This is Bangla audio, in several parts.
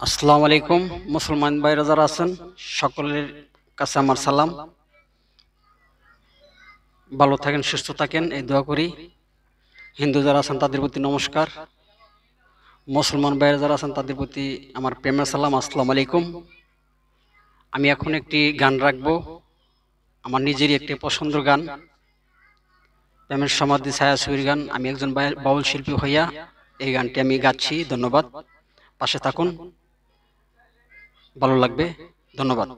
আসসালামু আলাইকুম। মুসলমান ভাইরা যারা আছেন সকলের কাছে আমার সালাম। ভালো থাকেন, সুস্থ থাকেন এই দোয়া করি। হিন্দু যারা আছেন তাদের প্রতি নমস্কার, মুসলমান ভাইরা যারা আছেন তাদের প্রতি আমার প্রেমের সালাম। আসসালামু আলাইকুম। আমি এখন একটি গান রাখবো, আমার নিজেরই একটি পছন্দের গান, প্রেমের সমাধি ছায়াছবির গান। আমি একজন বাউল শিল্পী হইয়া এই গানটি আমি গাচ্ছি। ধন্যবাদ, পাশে থাকুন, ভালো লাগবে। ধন্যবাদ।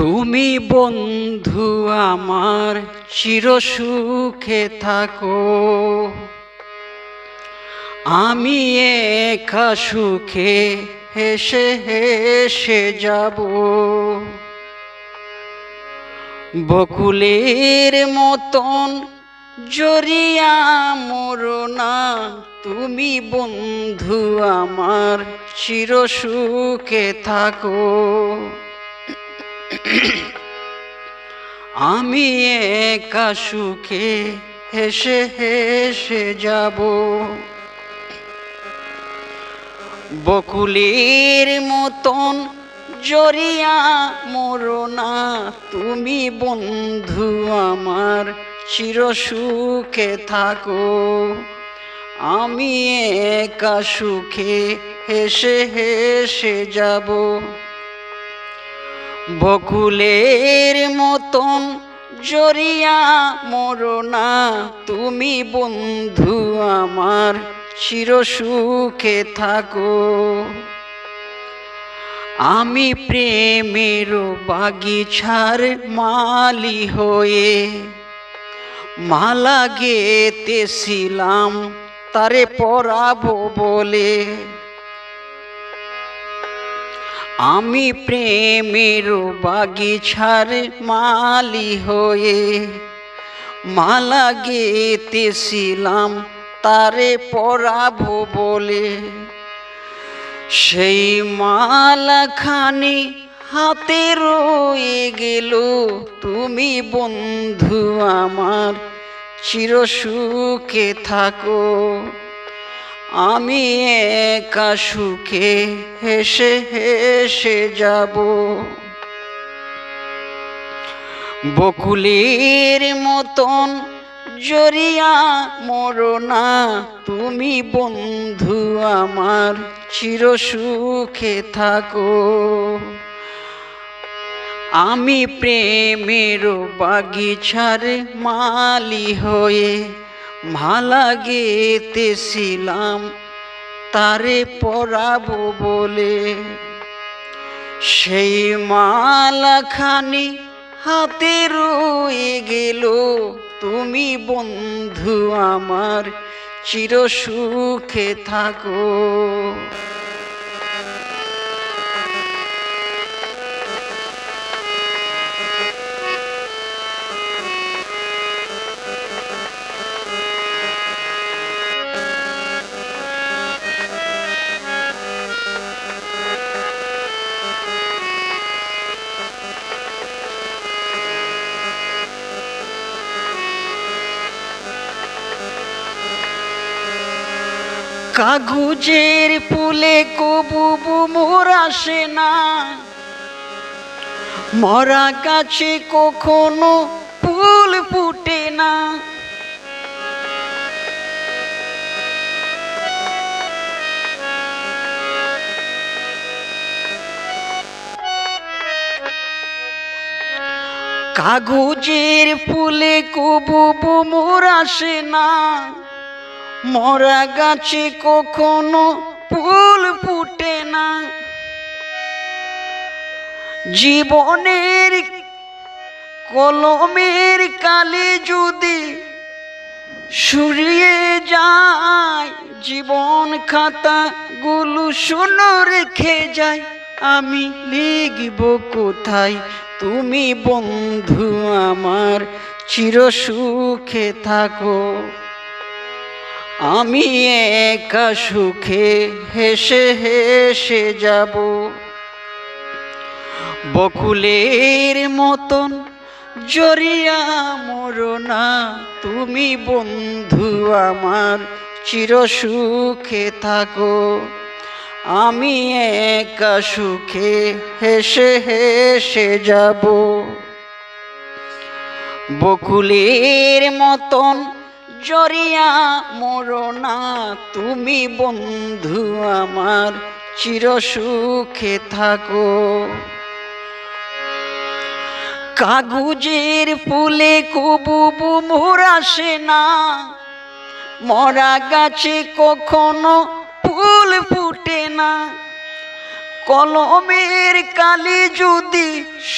তুমি বন্ধু আমার চির সুখে থাকো, আমি একা সুখে হেসে হেসে যাব। বকুলের মতন জড়িয়া মরো না, তুমি বন্ধু আমার চির সুখে থাকো। আমি একা সুখে হেসে হেসে যাব। বকুলের মতন জড়িয়া মরো না, তুমি বন্ধু আমার চির সুখে থাকো। আমি একা সুখে হেসে হেসে যাব। বকুলের মতন জড়িয়া মরো না, তুমি বন্ধু আমার চির সুখে থাকো। আমি প্রেমের বাগিচার মালি হয়ে মালা গেতেছিলাম তারে পরাবো বলে। আমি প্রেমের বাগিচার মালি হয়ে মালা গেতেছিলাম তারে পরাবো বলে। সেই মালাখানি হাতে রয়ে গেল, তুমি বন্ধু আমার চির সুখে থাকো। আমি একা সুখে হেসে হেসে যাব। বকুলের মতন জড়িয়া মরো না, তুমি বন্ধু আমার চির সুখে থাকো। আমি প্রেমের বাগিচার মালি হয়ে মালা গেতেছিলাম তারে পরাবো বলে। সেই মালাখানি হাতে রয়ে গেল, তুমি বন্ধু আমার চির সুখে থাকো। কাগজের ফুলে কবু মোর আসে না, মরা গাছে কখনো ফুল ফুটে না। কাগজের ফুলে কবু মোর আসে না, মরা গাছে কখনো ফুল ফুটে না। জীবনের কলমের কালি যদি শুরিয়ে যায়, জীবন খাতা গুলো শূন্য রেখে যায়, আমি লিখব কোথায়, তুমি বন্ধু আমার চির সুখে থাকো। আমি একা সুখে হেসে হেসে যাব। বকুলের মতন জড়িয়া মরো না, তুমি বন্ধু আমার চির সুখে থাকো। আমি একা সুখে হেসে হেসে যাব। বকুলের মতন জড়িয়া মরো না তুমি বন্ধু আমার, চির সুখে থাকো। কাগজের ফুলে কবু মোর আসে না, মরা গাছে কখনো ফুল ফুটে না। কলমের কালি যদি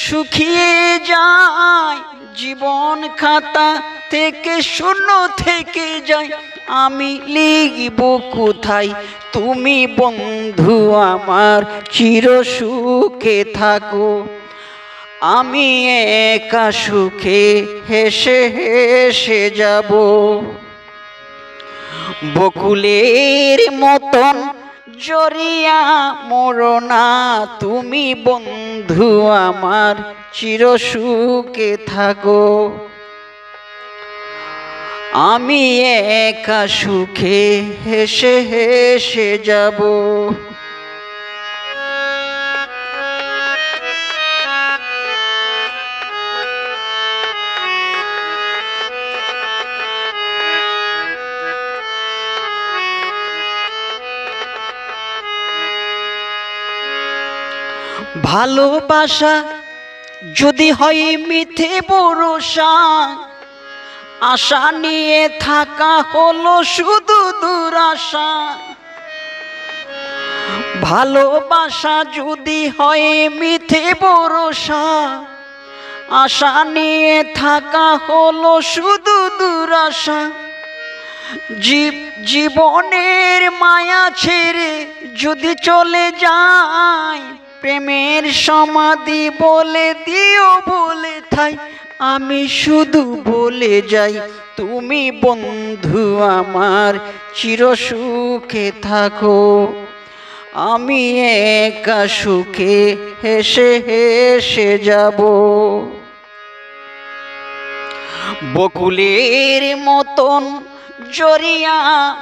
শুকিয়ে যায়, জীবন খাতা থেকে শূন্য থেকে যায়, আমি লিখব কোথায় তুমি বন্ধু আমার, চির সুখে থাকো। আমি একা সুখে হেসে হেসে যাব। বকুলের মতন জড়িয়া মরো না তুমি বন্ধু আমার, চির সুখে থাকো। আমি একা সুখে হেসে হেসে যাব। ভালোবাসা যদি হয় মিথ্যে ভরসা, আশা নিয়ে থাকা হলো শুধু দুরাশা। ভালোবাসা যদি হয় মিথ্যে ভরসা, আশা নিয়ে থাকা হলো শুধু দুরাশা। জীবনের মায়া ছেড়ে যদি চলে যায়, প্রেমের সমাধি বলে দিও বলে ঠাই, আমি শুধু বলে যাই তুমি বন্ধু আমার, চির সুখে থাকো। আমি একা সুখে হেসে হেসে যাব। বকুলের মতন জড়িয়া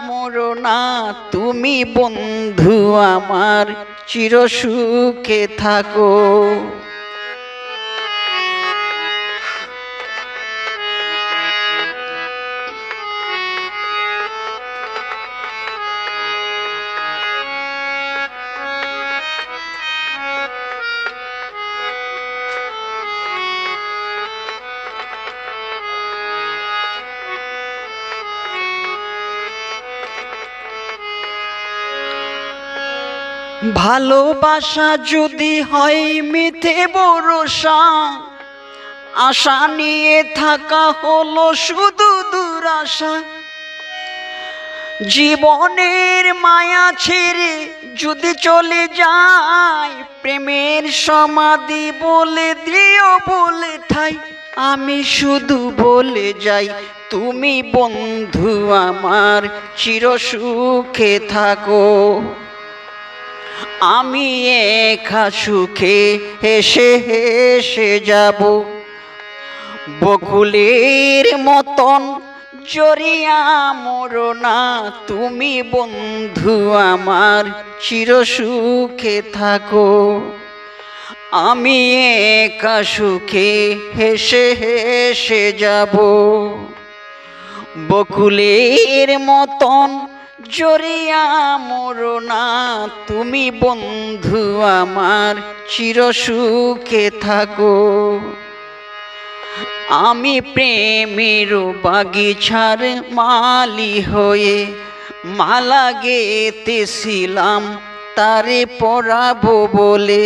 মরো না তুমি বন্ধু আমার, চির সুখে থাকো। ভালোবাসা যদি হয় মিথ্যে ভরসা, আশা নিয়ে থাকা হলো শুধু দুরাশা। জীবনের মায়া ছেড়ে যদি চলে যায়, প্রেমের সমাধি বলে দিও বলে ঠাই, আমি শুধু বলে যাই তুমি বন্ধু আমার, চির সুখে থাকো। আমি একা সুখে হেসে হেসে যাব। বকুলের মতন জড়িয়া মরো না তুমি বন্ধু আমার, চির সুখে থাকো। আমি একা সুখে হেসে হেসে যাব। বকুলের মতন জড়িয়া মরো না তুমি বন্ধু আমার, চির সুখে থাকো। আমি প্রেমের বাগিচার মালি হয়ে মালা গেতেছিলাম তারে পরাবো বলে।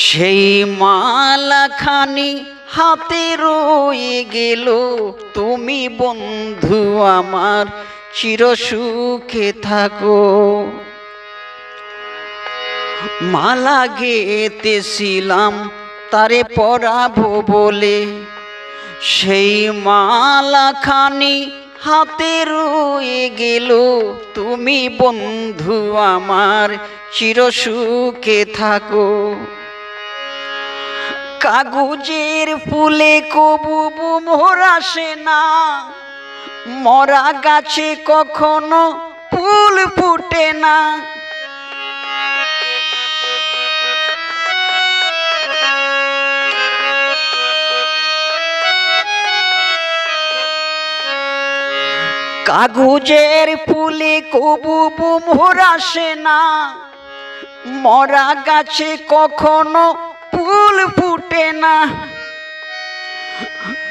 সেই মালাখানি হাতে রয়ে গেল তুমি বন্ধু আমার, চির সুখে থাকো। মালা গেতেছিলাম তারে পরাবো বলে, সেই মালাখানি হাতে রয়ে গেল তুমি বন্ধু আমার, চির সুখে থাকো। কাগজের ফুলে কবু মোর আসে না, মরা গাছে কখনো ফুল ফুটে না, কাগজের ফুলে কবু মোর আসে না, মরা গাছে কখনো ফুল ফুটে না।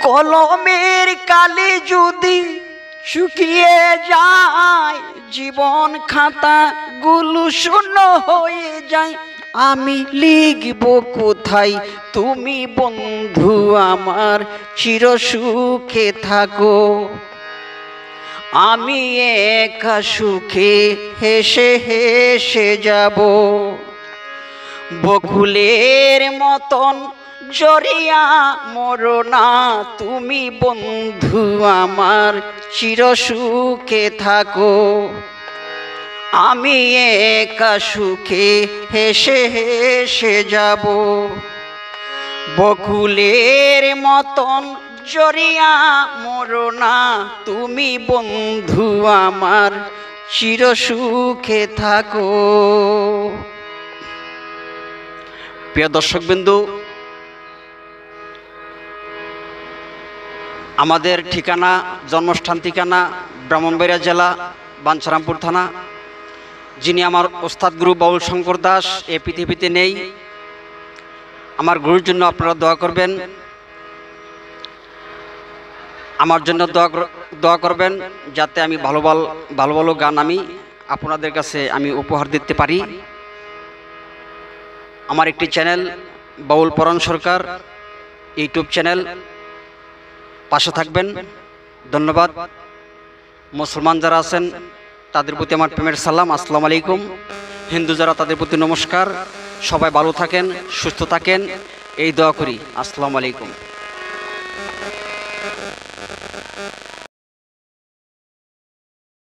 কলমের কালি যদি শুকিয়ে যায়, জীবন খাতা গুলো শূন্য হয়ে যায়, আমি লিখব কোথায় তুমি বন্ধু আমার চির সুখে থাকো। আমি একা সুখে হেসে হেসে যাব, বকুলের মতন জড়িয়া মরো না, তুমি বন্ধু আমার চির সুখে থাকো। আমি একা সুখে হেসে হেসে যাব, বকুলের মতন জড়িয়া মরো না, তুমি বন্ধু আমার চির সুখে থাকো। প্রিয় দর্শকবৃন্দু, আমাদের ঠিকানা, জন্মস্থান ঠিকানা ব্রাহ্মণবাড়িয়া জেলা, বাঞ্ছারামপুর থানা। যিনি আমার ওস্তাদ গুরু বাউল শঙ্কর দাস এই পৃথিবীতে নেই, আমার গুরুর জন্য আপনারা দোয়া করবেন, আমার জন্য দোয়া করবেন, যাতে আমি ভালো ভালো গান আমি আপনাদের কাছে আমি উপহার দিতে পারি। আমার একটি চ্যানেল বাউল পরাণ সরকার ইউটিউব চ্যানেল, পাশে থাকবেন। ধন্যবাদ। মুসলমান যারা আছেন তাদের প্রতি আমার প্রেমের সালাম, আসসালামু আলাইকুম। হিন্দু যারা তাদের প্রতি নমস্কার। সবাই ভালো থাকেন, সুস্থ থাকেন, এই দোয়া করি। আসসালামু আলাইকুম।